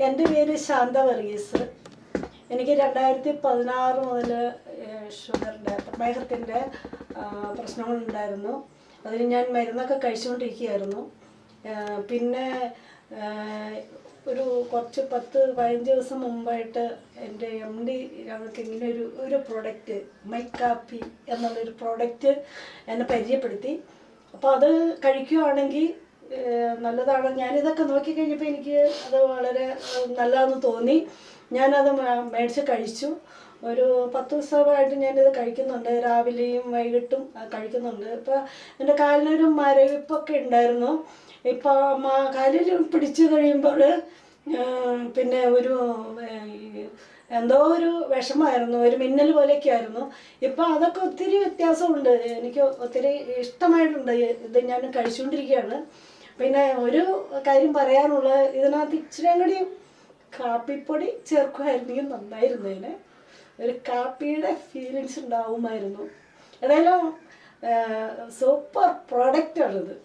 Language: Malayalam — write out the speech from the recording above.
എൻ്റെ പേര് ശാന്ത വർഗീസ്. എനിക്ക് 2016 മുതൽ ഷുഗറിൻ്റെ പ്രമേഹത്തിൻ്റെ പ്രശ്നങ്ങളുണ്ടായിരുന്നു. അതിന് ഞാൻ മരുന്നൊക്കെ കഴിച്ചുകൊണ്ടിരിക്കുകയായിരുന്നു. പിന്നെ ഒരു കുറച്ച് 10-15 ദിവസം മുമ്പായിട്ട് എൻ്റെ MD ഞങ്ങൾക്ക് ഇങ്ങനെ ഒരു പ്രോഡക്റ്റ് മൈക്കാപ്പി എന്നുള്ളൊരു പ്രോഡക്റ്റ് എന്നെ പരിചയപ്പെടുത്തി. അപ്പോൾ അത് കഴിക്കുകയാണെങ്കിൽ നല്ലതാണ്. ഞാനിതൊക്കെ നോക്കിക്കഴിഞ്ഞപ്പോൾ എനിക്ക് അത് വളരെ നല്ലതെന്ന് തോന്നി. ഞാനത് മേടിച്ച് കഴിച്ചു. ഒരു 10 ദിവസമായിട്ട് ഞാനിത് കഴിക്കുന്നുണ്ട്. രാവിലെയും വൈകിട്ടും കഴിക്കുന്നുണ്ട്. ഇപ്പോൾ എൻ്റെ കാലിനൊരു മരവിപ്പൊക്കെ ഉണ്ടായിരുന്നു. ഇപ്പോൾ കാലിൽ പിടിച്ചു കഴിയുമ്പോൾ പിന്നെ ഒരു എന്തോ ഒരു വിഷമമായിരുന്നു, ഒരു മിന്നൽ പോലെയൊക്കെ ആയിരുന്നു. ഇപ്പോൾ അതൊക്കെ ഒത്തിരി വ്യത്യാസമുണ്ട്. എനിക്ക് ഒത്തിരി ഇഷ്ടമായിട്ടുണ്ട്. ഇത് ഞാൻ കഴിച്ചുകൊണ്ടിരിക്കുകയാണ്. പിന്നെ ഒരു കാര്യം പറയാനുള്ളത്, ഇതിനകത്ത് ഇച്ചിരി കൂടി കാപ്പിപ്പൊടി ചേർക്കുമായിരുന്നെങ്കിൽ നന്നായിരുന്നേനെ. ഒരു കാപ്പിയുടെ ഫീലിങ്സ് ഉണ്ടാവുമായിരുന്നു. ഏതായാലും സൂപ്പർ പ്രോഡക്റ്റാണിത്.